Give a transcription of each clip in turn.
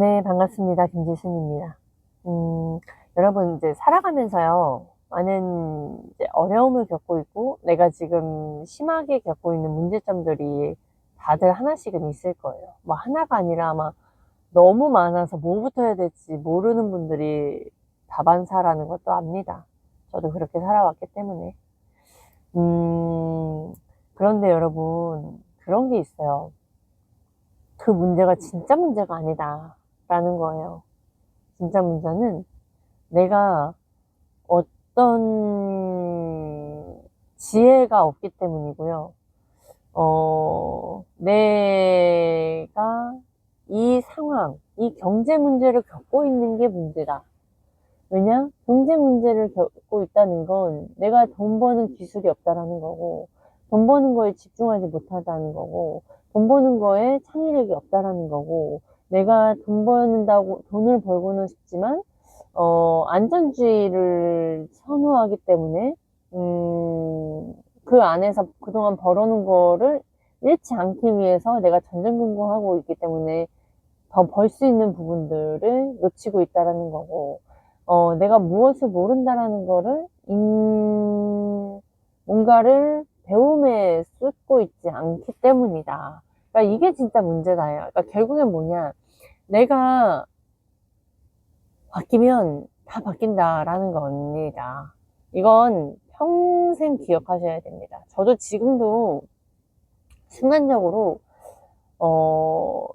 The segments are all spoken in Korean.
네, 반갑습니다. 김지순입니다. 여러분, 이제 살아가면서요, 많은 이제 어려움을 겪고 있고, 내가 지금 심하게 겪고 있는 문제점들이 다들 하나씩은 있을 거예요. 뭐, 하나가 아니라 아마 너무 많아서 뭐부터 해야 될지 모르는 분들이 다반사라는 것도 압니다. 저도 그렇게 살아왔기 때문에. 음, 그런데 여러분, 그런 게 있어요. 그 문제가 진짜 문제가 아니다. 라는 거예요. 진짜 문제는 내가 어떤 지혜가 없기 때문이고요. 내가 이 상황, 이 경제 문제를 겪고 있는 게 문제다. 왜냐? 경제 문제를 겪고 있다는 건 내가 돈 버는 기술이 없다라는 거고, 돈 버는 거에 집중하지 못하다는 거고, 돈 버는 거에 창의력이 없다라는 거고, 내가 돈을 벌고는 싶지만, 안전주의를 선호하기 때문에, 그 안에서 그동안 벌어놓은 거를 잃지 않기 위해서 내가 전전긍긍하고 있기 때문에 더 벌 수 있는 부분들을 놓치고 있다라는 거고, 내가 무엇을 모른다라는 거를, 뭔가를 배움에 쏟고 있지 않기 때문이다. 그러니까 이게 진짜 문제다요. 그러니까 결국엔 뭐냐. 내가 바뀌면 다 바뀐다라는 겁니다. 이건 평생 기억하셔야 됩니다. 저도 지금도 순간적으로, 어,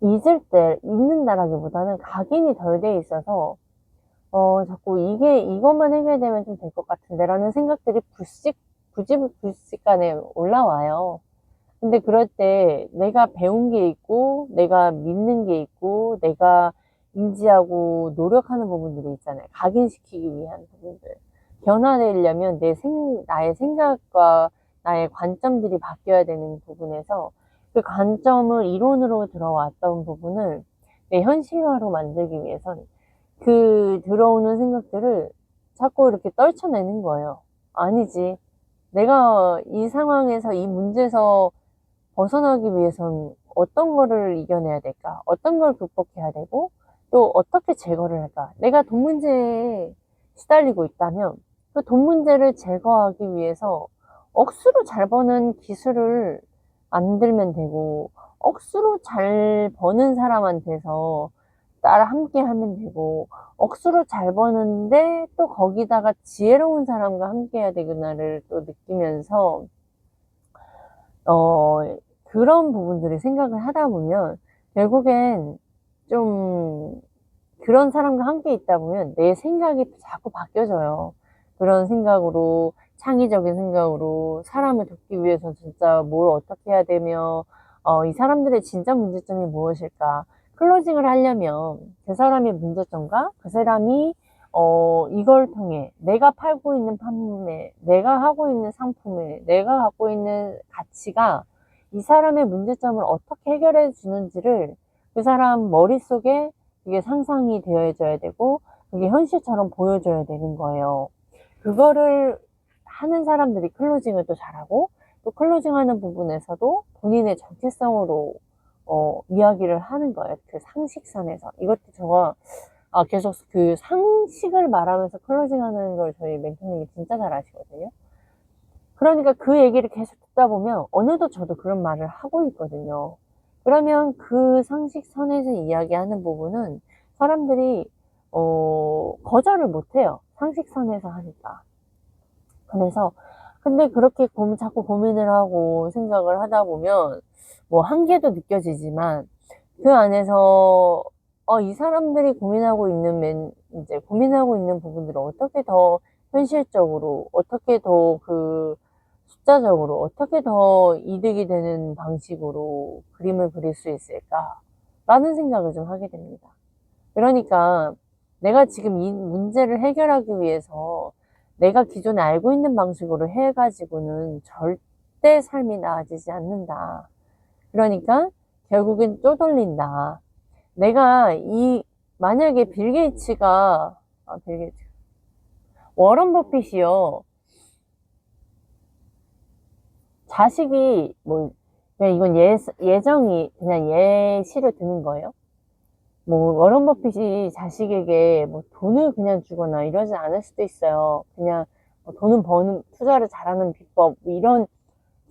잊는다라기보다는 각인이 덜 돼 있어서, 자꾸 이것만 해결되면 좀 될 것 같은데라는 생각들이 불식간에 올라와요. 근데 그럴 때 내가 배운 게 있고, 내가 믿는 게 있고, 내가 인지하고 노력하는 부분들이 있잖아요. 각인시키기 위한 부분들. 변화되려면 나의 생각과 나의 관점들이 바뀌어야 되는 부분에서 그 관점을 이론으로 들어왔던 부분을 내 현실화로 만들기 위해선 그 들어오는 생각들을 자꾸 이렇게 떨쳐내는 거예요. 아니지. 내가 이 상황에서, 이 문제에서 벗어나기 위해선 어떤 거를 이겨내야 될까? 어떤 걸 극복해야 되고, 또 어떻게 제거를 할까? 내가 돈 문제에 시달리고 있다면, 그 돈 문제를 제거하기 위해서 억수로 잘 버는 기술을 만들면 되고, 억수로 잘 버는 사람한테서 따라 함께 하면 되고, 억수로 잘 버는데 또 거기다가 지혜로운 사람과 함께 해야 되구나를 또 느끼면서, 어, 그런 부분들을 생각을 하다 보면, 결국엔 좀, 그런 사람과 함께 있다 보면 내 생각이 자꾸 바뀌어져요. 그런 생각으로, 창의적인 생각으로, 사람을 돕기 위해서 진짜 뭘 어떻게 해야 되며, 이 사람들의 진짜 문제점이 무엇일까? 클로징을 하려면 그 사람의 문제점과 그 사람이 이걸 통해 내가 팔고 있는 판매, 내가 하고 있는 상품에, 내가 갖고 있는 가치가 이 사람의 문제점을 어떻게 해결해 주는지를 그 사람 머릿속에 그게 상상이 되어져야 되고, 그게 현실처럼 보여줘야 되는 거예요. 그거를 하는 사람들이 클로징을 또 잘하고, 또 클로징 하는 부분에서도 본인의 정체성으로 이야기를 하는 거예요. 그 상식선에서. 이것도 계속 그 상식을 말하면서 클로징 하는 걸 저희 멘토님이 진짜 잘 아시거든요. 그러니까 그 얘기를 계속 듣다 보면 어느덧 저도 그런 말을 하고 있거든요. 그러면 그 상식선에서 이야기하는 부분은 사람들이 거절을 못해요. 상식선에서 하니까. 그래서 근데 그렇게 자꾸 고민을 하고 생각을 하다 보면 뭐 한계도 느껴지지만, 그 안에서 이 사람들이 이제 고민하고 있는 부분들을 어떻게 더 현실적으로, 어떻게 더 숫자적으로, 어떻게 더 이득이 되는 방식으로 그림을 그릴 수 있을까라는 생각을 좀 하게 됩니다. 그러니까 내가 지금 이 문제를 해결하기 위해서 내가 기존에 알고 있는 방식으로 해가지고는 절대 삶이 나아지지 않는다. 그러니까 결국엔 쪼돌린다. 내가 만약에 워런 버핏이요. 자식이, 그냥 이건 그냥 예시를 드는 거예요. 뭐 워런 버핏이 자식에게 뭐 돈을 그냥 주거나 이러지 않을 수도 있어요. 그냥 뭐 돈을 버는, 투자를 잘하는 비법 뭐 이런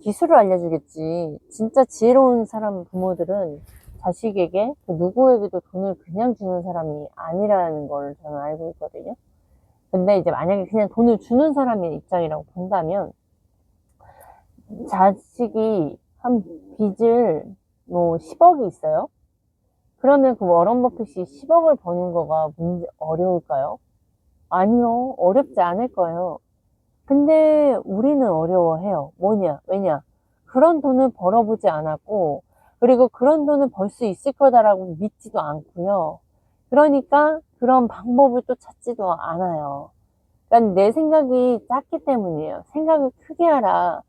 기술을 알려주겠지. 진짜 지혜로운 사람 부모들은 자식에게 그 누구에게도 돈을 그냥 주는 사람이 아니라는 걸 저는 알고 있거든요. 근데 이제 만약에 그냥 돈을 주는 사람의 입장이라고 본다면, 자식이 한 빚을 뭐 10억이 있어요. 그러면 그 워런 버핏이 10억을 버는 거가 어려울까요? 아니요. 어렵지 않을 거예요. 근데 우리는 어려워해요. 뭐냐? 왜냐? 그런 돈을 벌어보지 않았고, 그리고 그런 돈을 벌 수 있을 거다라고 믿지도 않고요. 그러니까 그런 방법을 또 찾지도 않아요. 그러니까 내 생각이 작기 때문이에요. 생각을 크게 하라.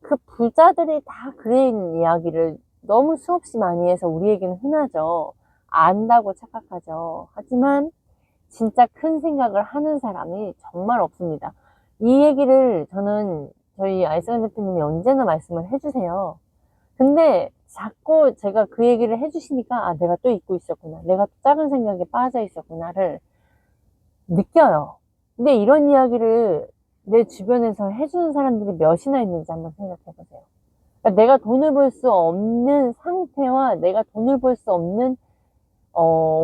그 부자들이 다 그런 이야기를 너무 수없이 많이 해서 우리에게는 흔하죠. 안다고 착각하죠. 하지만 진짜 큰 생각을 하는 사람이 정말 없습니다. 이 얘기를 저는 저희 아이스간 대표님이 언제나 말씀을 해주세요. 근데 자꾸 제가 그 얘기를 해주시니까, 아, 내가 또 잊고 있었구나. 내가 또 작은 생각에 빠져 있었구나를 느껴요. 근데 이런 이야기를 내 주변에서 해주는 사람들이 몇이나 있는지 한번 생각해 보세요. 그러니까 내가 돈을 벌 수 없는 상태와 내가 돈을 벌 수 없는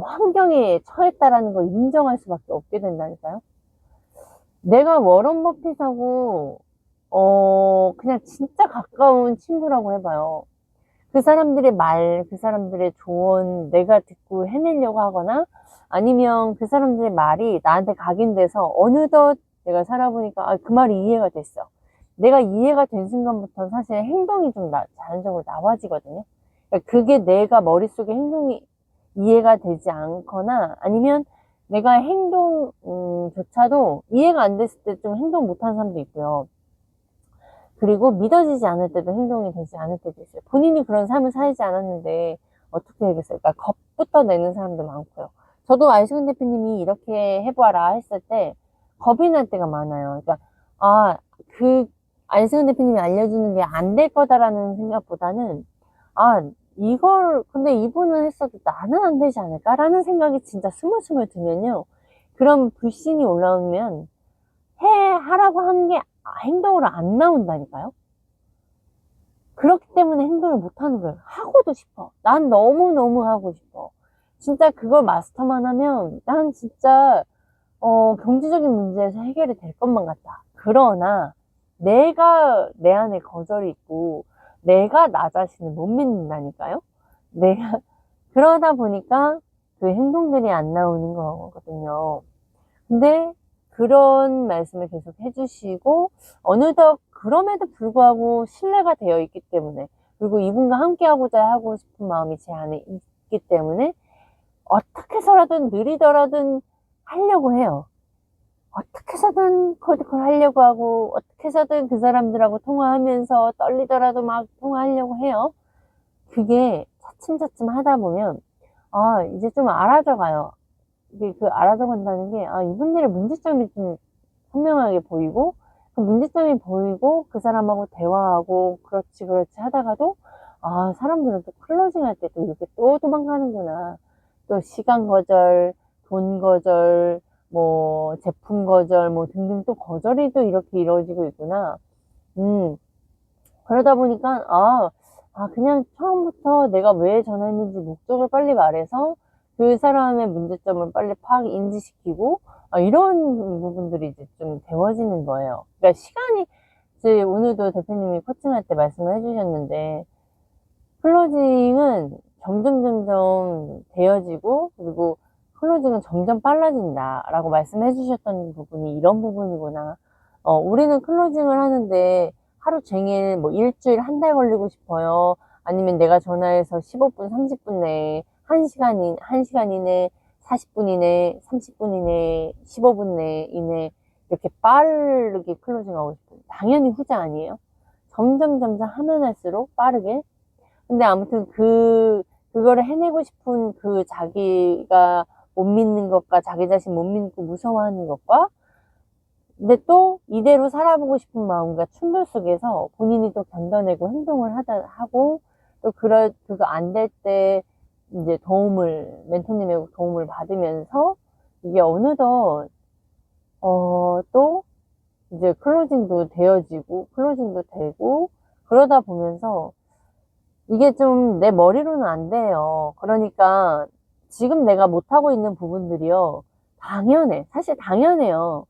환경에 처했다라는 걸 인정할 수밖에 없게 된다니까요. 내가 워런 버핏하고 그냥 진짜 가까운 친구라고 해봐요. 그 사람들의 말, 그 사람들의 조언 내가 듣고 해내려고 하거나, 아니면 그 사람들의 말이 나한테 각인돼서 어느덧 내가 살아보니까 그 말이 이해가 됐어. 내가 이해가 된 순간부터 사실 행동이 좀 자연적으로 나와지거든요. 그러니까 그게 내가 머릿속에 행동이 이해가 되지 않거나, 아니면 내가 행동조차도 이해가 안 됐을 때 좀 행동 못하는 사람도 있고요. 그리고 믿어지지 않을 때도 행동이 되지 않을 때도 있어요. 본인이 그런 삶을 살지 않았는데 어떻게 하겠어요? 그러니까 겁부터 내는 사람도 많고요. 저도 아이스근 대표님이 이렇게 해봐라 했을 때 겁이 날 때가 많아요. 그러니까 그 아이스근 대표님이 알려주는 게 안 될 거다라는 생각보다는, 이걸 근데 이분은 했어도 나는 안 되지 않을까라는 생각이 진짜 스물스물 들면요, 그런 불신이 올라오면 하라고 한 게 행동으로 안 나온다니까요. 그렇기 때문에 행동을 못 하는 거예요. 하고도 싶어. 난 너무너무 하고 싶어. 진짜 그걸 마스터만 하면 난 진짜 경제적인 문제에서 해결이 될 것만 같다. 그러나 내가 내 안에 거절이 있고 내가 나 자신을 못 믿는다니까요. 내가 그러다 보니까 그 행동들이 안 나오는 거거든요. 근데 그런 말씀을 계속 해주시고, 어느덧 그럼에도 불구하고 신뢰가 되어 있기 때문에, 그리고 이분과 함께 하고 싶은 마음이 제 안에 있기 때문에 어떻게 해서라든 느리더라든 하려고 해요. 어떻게 해서든 콜드콜 하려고 하고, 어떻게 해서든 그 사람들하고 통화하면서 떨리더라도 막 통화하려고 해요. 그게 차츰차츰 하다 보면 이제 좀 알아져 가요. 이게 그 알아서 간다는 게, 이분들의 문제점이 좀 선명하게 보이고, 그 문제점이 보이고, 그 사람하고 대화하고, 그렇지 하다가도, 사람들은 또 클로징 할 때 또 이렇게 또 도망가는구나. 또 시간 거절, 돈 거절, 뭐, 제품 거절, 뭐 등등 또 거절이 또 이렇게 이루어지고 있구나. 그러다 보니까, 그냥 처음부터 내가 왜 전화했는지 목적을 빨리 말해서 그 사람의 문제점을 빨리 파악, 인지시키고, 이런 부분들이 이제 좀 되어지는 거예요. 그러니까 시간이, 이제 오늘도 대표님이 코칭할 때 말씀을 해주셨는데, 클로징은 점점 되어지고, 그리고 클로징은 점점 빨라진다라고 말씀해 주셨던 부분이 이런 부분이구나. 우리는 클로징을 하는데 하루 종일 뭐 일주일 한 달 걸리고 싶어요. 아니면 내가 전화해서 15분, 30분 내에 1시간 이내, 40분 이내, 30분 이내, 15분 이내 이렇게 빠르게 클로징하고 싶어요. 당연히 후자 아니에요? 점점 하면 할수록 빠르게. 근데 아무튼 그거를 해내고 싶은 그 자기가 못 믿는 것과 자기 자신 못 믿고 무서워하는 것과, 근데 또 이대로 살아보고 싶은 마음과 충돌 속에서 본인이 또 견뎌내고 행동을 하고, 또 그거 안 될 때 이제 멘토님의 도움을 받으면서 이게 어느덧, 또 이제 클로징도 되고, 그러다 보면서 이게 좀 내 머리로는 안 돼요. 그러니까 지금 내가 못하고 있는 부분들이요. 사실 당연해요.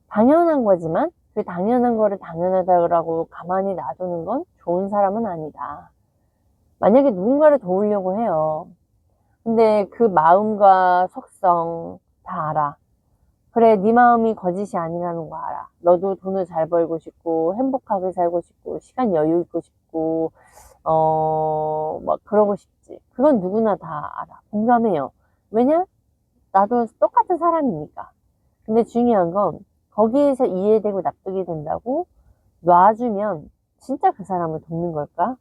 당연한 거지만 그 당연한 거를 당연하다고 가만히 놔두는 건 좋은 사람은 아니다. 만약에 누군가를 도우려고 해요. 근데 그 마음과 속성 다 알아. 그래, 네 마음이 거짓이 아니라는 거 알아. 너도 돈을 잘 벌고 싶고 행복하게 살고 싶고 시간 여유 있고 싶고 막 그러고 싶지. 그건 누구나 다 알아. 공감해요. 왜냐? 나도 똑같은 사람이니까. 근데 중요한 건 거기에서 이해되고 납득이 된다고 놔주면 진짜 그 사람을 돕는 걸까?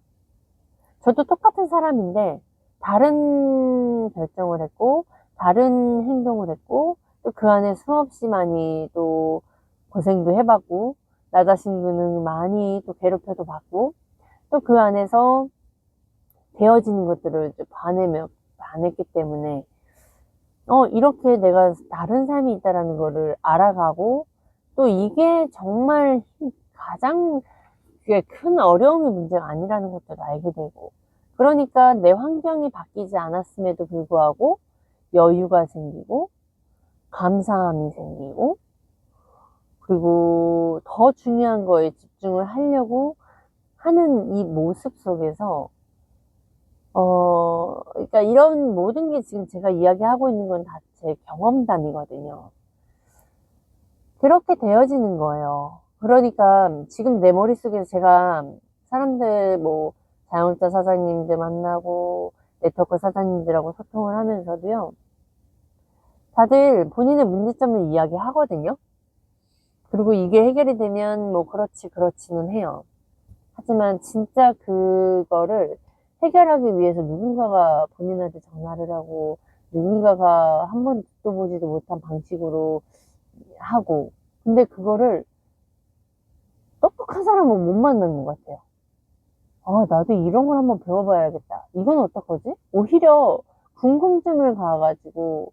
저도 똑같은 사람인데 다른 결정을 했고 다른 행동을 했고 또 그 안에 수없이 많이 또 고생도 해봤고 나 자신은 많이 또 괴롭혀도 받고 또 그 안에서 되어지는 것들을 이제 반했기 때문에 이렇게 내가 다른 삶이 있다라는 거를 알아가고 또 이게 정말 가장 그게 큰 어려움의 문제가 아니라는 것도 알게 되고 그러니까 내 환경이 바뀌지 않았음에도 불구하고 여유가 생기고 감사함이 생기고 그리고 더 중요한 거에 집중을 하려고 하는 이 모습 속에서 그러니까 이런 모든 게 지금 제가 이야기하고 있는 건 다 제 경험담이거든요. 그렇게 되어지는 거예요. 그러니까 지금 내 머릿속에서 제가 사람들 자영업자 사장님들 만나고 네트워크 사장님들하고 소통을 하면서도요. 다들 본인의 문제점을 이야기하거든요. 그리고 이게 해결이 되면 그렇지는 해요. 하지만 진짜 그거를 해결하기 위해서 누군가가 본인한테 전화를 하고 누군가가 한 번 듣도 보지도 못한 방식으로 하고 근데 그거를 똑똑한 사람은 못 만나는 것 같아요. 나도 이런 걸 한번 배워봐야겠다. 이건 어떡하지? 오히려 궁금증을 가가지고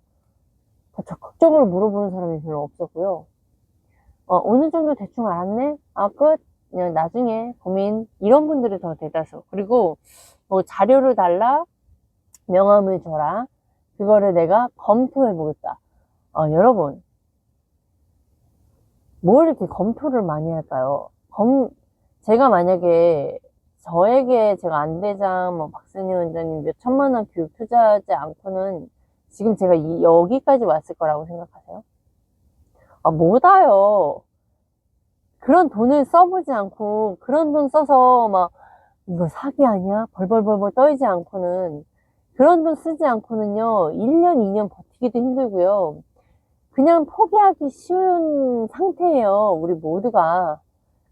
더 적극적으로 물어보는 사람이 별로 없었고요. 어느 정도 대충 알았네? 끝. 그냥 나중에 고민. 이런 분들이 더 대다수. 그리고 자료를 달라, 명함을 줘라. 그거를 내가 검토해보겠다. 여러분, 뭘 이렇게 검토를 많이 할까요? 제가 만약에 저에게 제가 안대장, 박순희 원장님 몇 천만 원 교육 투자하지 않고는 지금 제가 여기까지 왔을 거라고 생각하세요? 못 와요. 그런 돈을 써보지 않고 그런 돈 써서 이거 사기 아니야? 벌벌벌벌 떨지 않고는 그런 돈 쓰지 않고는요 1년 2년 버티기도 힘들고요 그냥 포기하기 쉬운 상태예요 우리 모두가.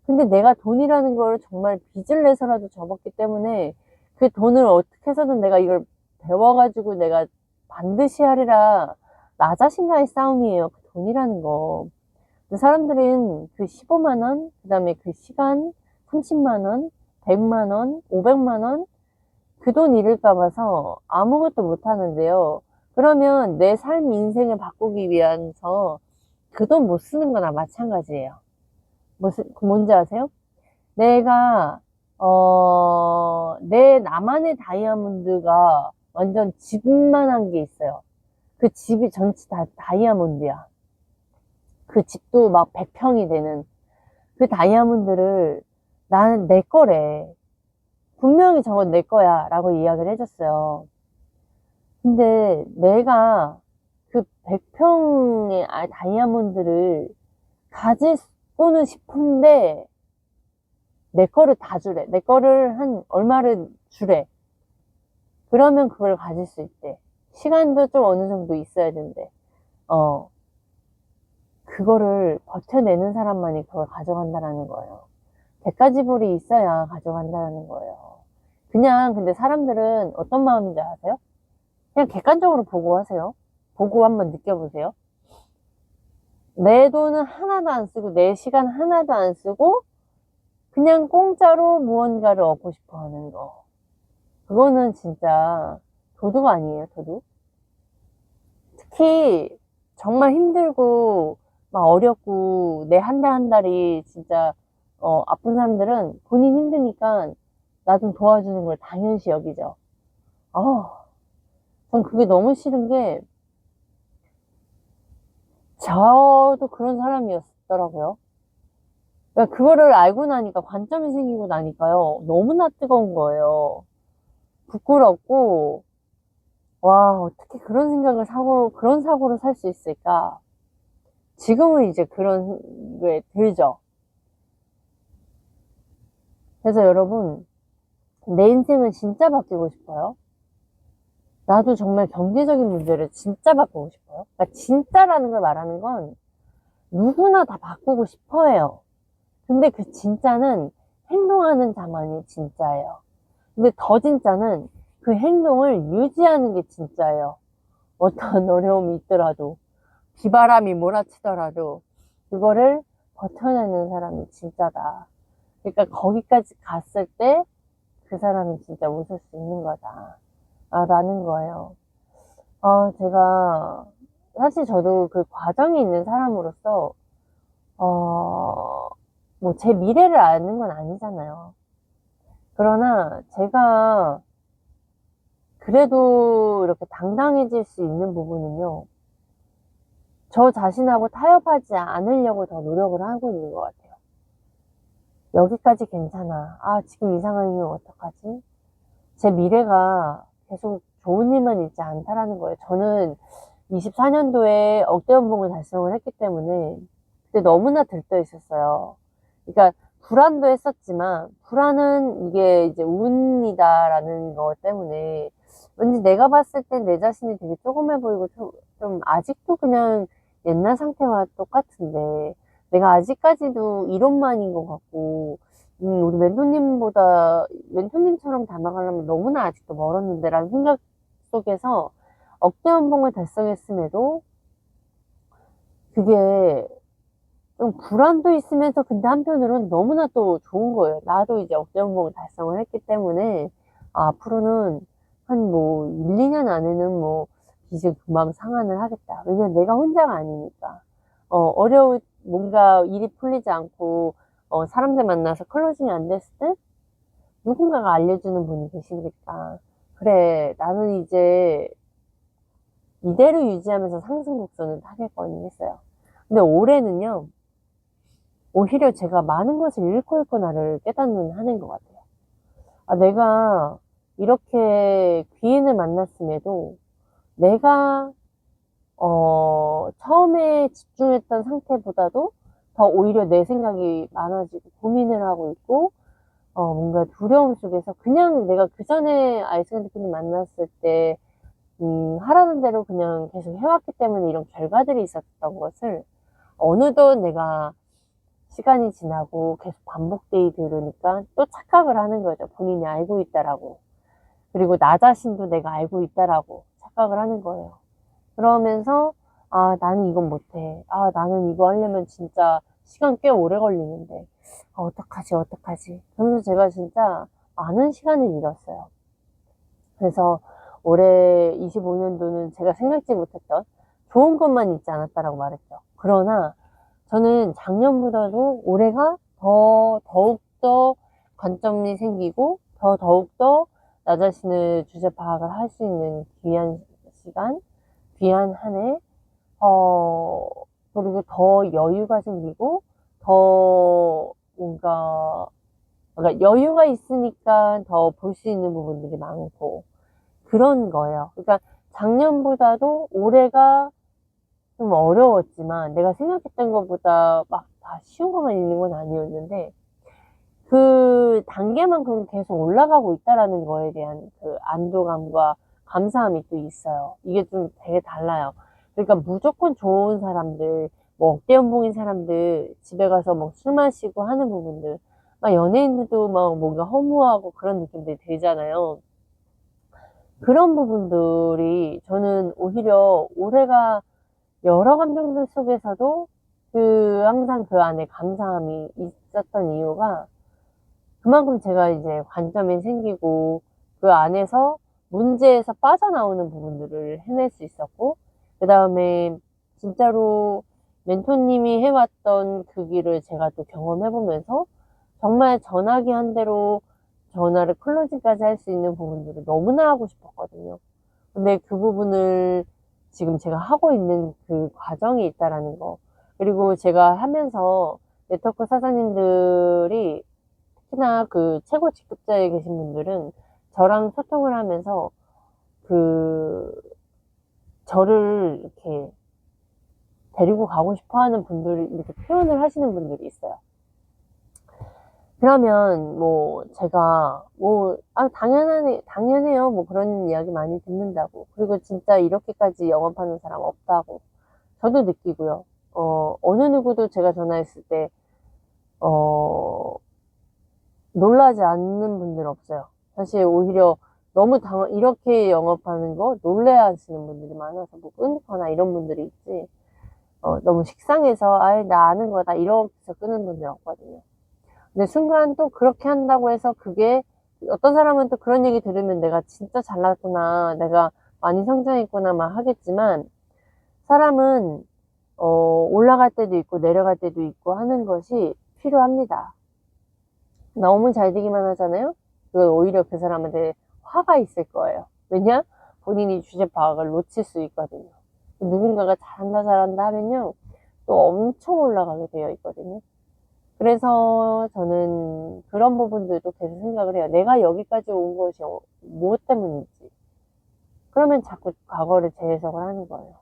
근데 내가 돈이라는 걸 정말 빚을 내서라도 접었기 때문에 그 돈을 어떻게 해서든 내가 이걸 배워가지고 내가 반드시 하리라 나 자신과의 싸움이에요 그 돈이라는 거. 사람들은 그 15만원, 그 다음에 그 시간 30만원, 100만원, 500만원, 그 돈 잃을까 봐서 아무것도 못 하는데요. 그러면 내 삶, 인생을 바꾸기 위해서 그 돈 못 쓰는 거나 마찬가지예요. 뭔지 아세요? 내가, 내 나만의 다이아몬드가 완전 집만한 게 있어요. 그 집이 전체 다 다이아몬드야. 그 집도 100평이 되는 그 다이아몬드를 나는 내 거래. 분명히 저건 내 거야 라고 이야기를 해줬어요. 근데 내가 그 100평의 다이아몬드를 가지고는 싶은데 내 거를 다 주래. 내 거를 얼마를 주래. 그러면 그걸 가질 수 있대. 시간도 좀 어느 정도 있어야 된대. 그거를 버텨내는 사람만이 그걸 가져간다라는 거예요. 대가지불이 있어야 가져간다는 거예요. 근데 사람들은 어떤 마음인지 아세요? 그냥 객관적으로 보고 하세요. 보고 한번 느껴보세요. 내 돈은 하나도 안 쓰고 내 시간 하나도 안 쓰고 그냥 공짜로 무언가를 얻고 싶어 하는 거. 그거는 진짜 도둑 아니에요, 도둑? 특히 정말 힘들고 막 어렵고 내 한 달 한 달이 진짜 아픈 사람들은 본인 힘드니까 나 좀 도와주는 걸 당연시 여기죠. 전 그게 너무 싫은 게 저도 그런 사람이었더라고요. 그러니까 그거를 알고 나니까 관점이 생기고 나니까요. 너무나 뜨거운 거예요. 부끄럽고 와, 어떻게 그런 생각을 그런 사고를 살 수 있을까? 지금은 이제 그런 게 들죠. 그래서 여러분, 내 인생을 진짜 바뀌고 싶어요. 나도 정말 경제적인 문제를 진짜 바꾸고 싶어요. 그러니까 진짜라는 걸 말하는 건 누구나 다 바꾸고 싶어 해요. 근데 그 진짜는 행동하는 자만이 진짜예요. 근데 더 진짜는 그 행동을 유지하는 게 진짜예요. 어떤 어려움이 있더라도, 비바람이 몰아치더라도, 그거를 버텨내는 사람이 진짜다. 그러니까 거기까지 갔을 때 그 사람은 진짜 웃을 수 있는 거다. 라는 거예요. 제가, 사실 저도 그 과정이 있는 사람으로서, 뭐 제 미래를 아는 건 아니잖아요. 그러나 제가 그래도 이렇게 당당해질 수 있는 부분은요, 저 자신하고 타협하지 않으려고 더 노력을 하고 있는 것 같아요. 여기까지 괜찮아. 지금 이 상황이면 어떡하지? 제 미래가 계속 좋은 일만 있지 않다라는 거예요. 저는 24년도에 억대 연봉을 달성을 했기 때문에 그때 너무나 들떠 있었어요. 그러니까 불안도 했었지만 불안은 이게 이제 운이다라는 것 때문에 왠지 내가 봤을 땐 내 자신이 되게 조그매 보이고 좀 아직도 그냥 옛날 상태와 똑같은데 내가 아직까지도 이론만인 것 같고 우리 멘토님처럼 닮아가려면 너무나 아직도 멀었는데 라는 생각 속에서 억대 연봉을 달성했음에도 그게 좀 불안도 있으면서 근데 한편으로는 너무나 또 좋은 거예요. 나도 이제 억대 연봉을 달성을 했기 때문에 앞으로는 한 뭐 1, 2년 안에는 뭐 빚을 금방 상환을 하겠다. 왜냐면 내가 혼자가 아니니까. 뭔가 일이 풀리지 않고 사람들 만나서 클로징이 안 됐을 때 누군가가 알려주는 분이 계시니까 그래 나는 이제 이대로 유지하면서 상승 곡선을 타겠거니 했어요. 근데 올해는요 오히려 제가 많은 것을 잃고 나를 깨닫는 한 해인 것 같아요. 내가 이렇게 귀인을 만났음에도 내가 처음에 집중했던 상태보다도 더 오히려 내 생각이 많아지고 고민을 하고 있고 뭔가 두려움 속에서 그냥 내가 그 전에 아이스크림 대표님 만났을 때 하라는 대로 그냥 계속 해왔기 때문에 이런 결과들이 있었던 것을 어느덧 내가 시간이 지나고 계속 반복되이 들으니까 또 착각을 하는 거죠. 본인이 알고 있다라고. 그리고 나 자신도 내가 알고 있다라고 착각을 하는 거예요. 그러면서 나는 이건 못해. 나는 이거 하려면 진짜 시간 꽤 오래 걸리는데 어떡하지 그러면서 제가 진짜 많은 시간을 잃었어요. 그래서 올해 25년도는 제가 생각지 못했던 좋은 것만 있지 않았다라고 말했죠. 그러나 저는 작년보다도 올해가 더욱더 관점이 생기고 더욱더 나 자신을 주제 파악을 할 수 있는 귀한 시간, 귀한 한 해, 그리고 더 여유가 생기고 그러니까 여유가 있으니까 더 볼 수 있는 부분들이 많고 그런 거예요. 그러니까 작년보다도 올해가 좀 어려웠지만 내가 생각했던 것보다 막 다 쉬운 것만 있는 건 아니었는데 그 단계만큼 계속 올라가고 있다라는 거에 대한 그 안도감과 감사함이 또 있어요. 이게 좀 되게 달라요. 그러니까 무조건 좋은 사람들, 뭐 억대 연봉인 사람들 집에 가서 막 술 마시고 하는 부분들, 막 연예인들도 막 뭔가 허무하고 그런 느낌들이 들잖아요. 그런 부분들이 저는 오히려 올해가 여러 감정들 속에서도 항상 그 안에 감사함이 있었던 이유가 그만큼 제가 이제 관점이 생기고 그 안에서 문제에서 빠져나오는 부분들을 해낼 수 있었고, 그 다음에 진짜로 멘토님이 해왔던 그 길을 제가 또 경험해보면서 정말 전화기 한 대로 전화를 클로징까지 할 수 있는 부분들을 너무나 하고 싶었거든요. 근데 그 부분을 지금 제가 하고 있는 그 과정이 있다라는 거. 그리고 제가 하면서 네트워크 사장님들이 특히나 그 최고 직급자에 계신 분들은 저랑 소통을 하면서 그 저를 이렇게 데리고 가고 싶어 하는 분들이 이렇게 표현을 하시는 분들이 있어요. 그러면 뭐 제가 뭐 당연해요 뭐 그런 이야기 많이 듣는다고, 그리고 진짜 이렇게까지 영업하는 사람 없다고 저도 느끼고요. 어느 누구도 제가 전화했을 때 놀라지 않는 분들 없어요. 사실 오히려 너무 이렇게 영업하는 거 놀래 하시는 분들이 많아서 뭐 끊거나 이런 분들이 있지, 너무 식상해서 아예 나 아는 거다 이렇게 해서 끊는 분들 없거든요. 근데 순간 또 그렇게 한다고 해서 그게 어떤 사람은 또 그런 얘기 들으면 내가 진짜 잘났구나, 내가 많이 성장했구나 막 하겠지만, 사람은 올라갈 때도 있고 내려갈 때도 있고 하는 것이 필요합니다. 너무 잘 되기만 하잖아요? 그건 오히려 그 사람한테 화가 있을 거예요. 왜냐? 본인이 주제 파악을 놓칠 수 있거든요. 누군가가 잘한다 하면요, 또 엄청 올라가게 되어 있거든요. 그래서 저는 그런 부분들도 계속 생각을 해요. 내가 여기까지 온 것이 무엇 때문인지. 그러면 자꾸 과거를 재해석을 하는 거예요.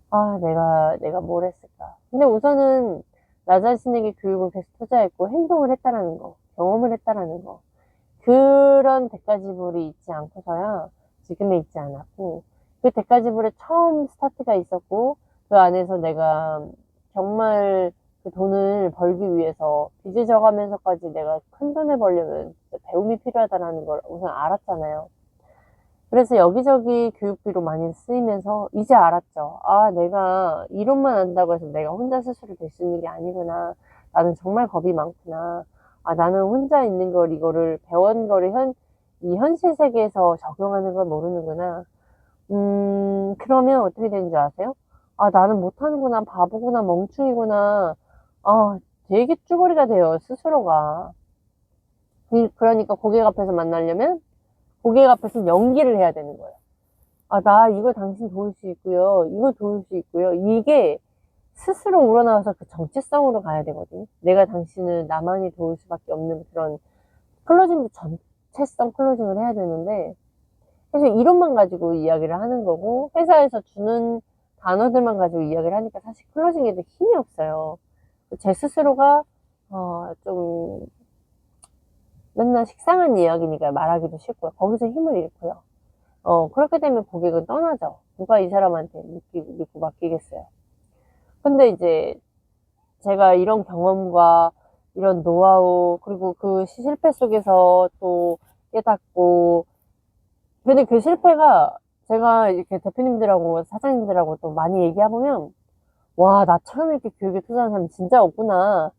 아, 내가 뭘 했을까. 근데 우선은 나 자신에게 교육을 계속 투자했고 행동을 했다라는 거, 경험을 했다라는 거, 그런 대가지불이 있지 않고서야 지금에 있지 않았고, 그 대가지불에 처음 스타트가 있었고, 그 안에서 내가 정말 그 돈을 벌기 위해서 빚을 져가면서까지 내가 큰 돈을 벌려면 배움이 필요하다는 걸 우선 알았잖아요. 그래서 여기저기 교육비로 많이 쓰이면서 이제 알았죠. 아, 내가 이론만 안다고 해서 내가 혼자 스스로 될 수 있는 게 아니구나. 나는 정말 겁이 많구나. 아, 나는 혼자 있는 걸, 이거를 배운 거를 이 현실 세계에서 적용하는 걸 모르는구나. 그러면 어떻게 되는 줄 아세요? 아, 나는 못하는구나, 바보구나, 멍충이구나. 아, 되게 쭈구리가 돼요, 스스로가. 그러니까 고객 앞에서 만나려면 고객 앞에서 연기를 해야 되는 거예요. 아, 나 이거 당신 도울 수 있고요. 이거 도울 수 있고요. 이게 스스로 우러나와서 그 정체성으로 가야 되거든요. 내가 당신을 나만이 도울 수밖에 없는 그런 클로징도 정체성 클로징을 해야 되는데, 사실 이론만 가지고 이야기를 하는 거고, 회사에서 주는 단어들만 가지고 이야기를 하니까 사실 클로징에도 힘이 없어요. 제 스스로가, 좀, 맨날 식상한 이야기니까 말하기도 싫고요. 거기서 힘을 잃고요. 그렇게 되면 고객은 떠나죠. 누가 이 사람한테 믿고 맡기겠어요. 근데 이제 제가 이런 경험과 이런 노하우, 그리고 그 실패 속에서 또 깨닫고, 근데 그 실패가 제가 이렇게 대표님들하고 사장님들하고 또 많이 얘기해보면, 와, 나처럼 이렇게 교육에 투자하는 사람 진짜 없구나.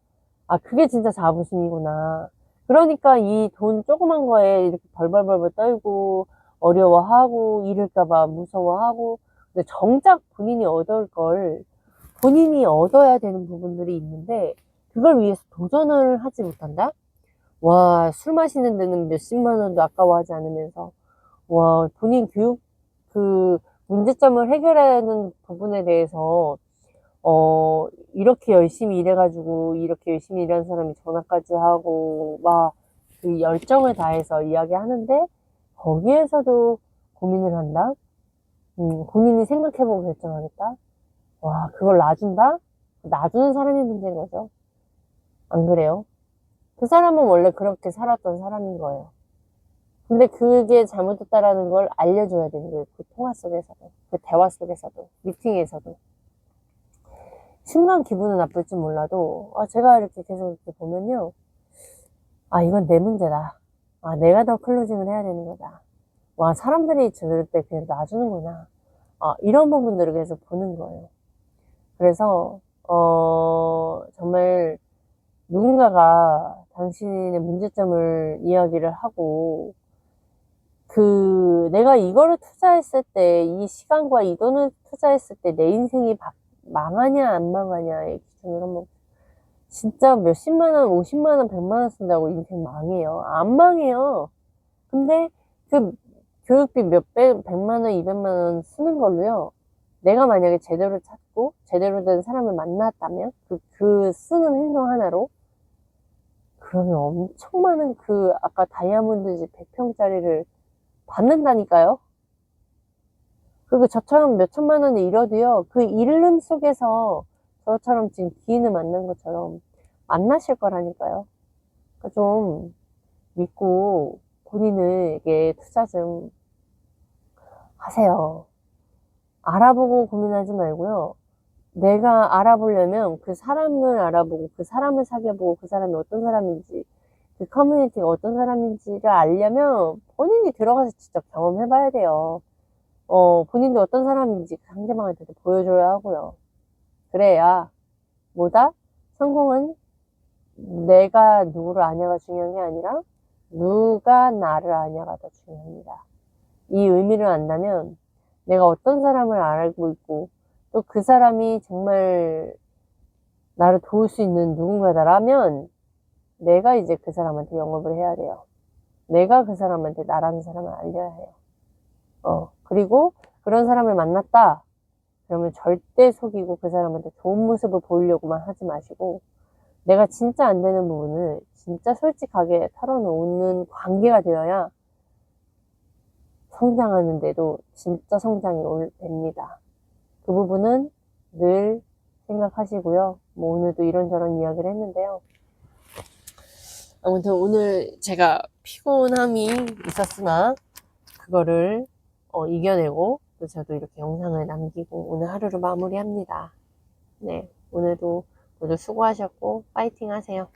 아, 그게 진짜 자부심이구나. 그러니까 이 돈 조그만 거에 이렇게 벌벌벌벌 떨고 어려워하고 잃을까봐 무서워하고, 근데 정작 본인이 얻을 걸 본인이 얻어야 되는 부분들이 있는데 그걸 위해서 도전을 하지 못한다? 와, 술 마시는 데는 몇십만 원도 아까워하지 않으면서, 와, 본인 교육 그 문제점을 해결하는 부분에 대해서 이렇게 열심히 일해가지고 이렇게 열심히 일하는 사람이 전화까지 하고 막 그 열정을 다해서 이야기하는데 거기에서도 고민을 한다? 본인이 생각해보고 결정하겠다? 와, 그걸 놔준다? 놔주는 사람이 문제인 거죠. 안 그래요? 그 사람은 원래 그렇게 살았던 사람인 거예요. 근데 그게 잘못됐다라는 걸 알려줘야 되는 거예요. 그 통화 속에서도, 그 대화 속에서도, 미팅에서도. 순간 기분은 나쁠지 몰라도, 제가 이렇게 계속 이렇게 보면요. 아, 이건 내 문제다. 아, 내가 더 클로징을 해야 되는 거다. 와, 사람들이 저럴 때 그냥 놔주는구나. 이런 부분들을 계속 보는 거예요. 그래서, 정말 누군가가 당신의 문제점을 이야기를 하고, 내가 이거를 투자했을 때, 이 시간과 이 돈을 투자했을 때 내 인생이 망하냐, 안 망하냐의 기준으로 한번, 진짜 몇십만원, 50만원, 100만원 쓴다고 인생 망해요? 안 망해요. 근데 그 교육비 몇백, 100만원, 200만원 쓰는 걸로요, 내가 만약에 제대로 찾고, 제대로 된 사람을 만났다면, 그 쓰는 행동 하나로, 그러면 엄청 많은 아까 다이아몬드 집 100평짜리를 받는다니까요? 그리고 저처럼 몇 천만 원을 잃어도요, 그 잃음 속에서 저처럼 지금 기인을 만난 것처럼 만나실 거라니까요. 그러니까 좀 믿고 본인에게 투자 좀 하세요. 알아보고 고민하지 말고요. 내가 알아보려면 그 사람을 알아보고, 그 사람을 사귀어보고, 그 사람이 어떤 사람인지, 그 커뮤니티가 어떤 사람인지를 알려면 본인이 들어가서 직접 경험해봐야 돼요. 본인도 어떤 사람인지 상대방한테도 보여줘야 하고요. 그래야 뭐다? 성공은 내가 누구를 아냐가 중요한 게 아니라 누가 나를 아냐가 더 중요합니다. 이 의미를 안다면 내가 어떤 사람을 알고 있고, 또 그 사람이 정말 나를 도울 수 있는 누군가다라면 내가 이제 그 사람한테 영업을 해야 돼요. 내가 그 사람한테 나라는 사람을 알려야 해요. 그리고 그런 사람을 만났다 그러면 절대 속이고 그 사람한테 좋은 모습을 보이려고만 하지 마시고, 내가 진짜 안 되는 부분을 진짜 솔직하게 털어놓는 관계가 되어야 성장하는데도 진짜 성장이 됩니다. 그 부분은 늘 생각하시고요. 뭐 오늘도 이런저런 이야기를 했는데요. 아무튼 오늘 제가 피곤함이 있었으나 그거를 이겨내고, 또 저도 이렇게 영상을 남기고 오늘 하루를 마무리합니다. 네, 오늘도 모두 수고하셨고 파이팅 하세요.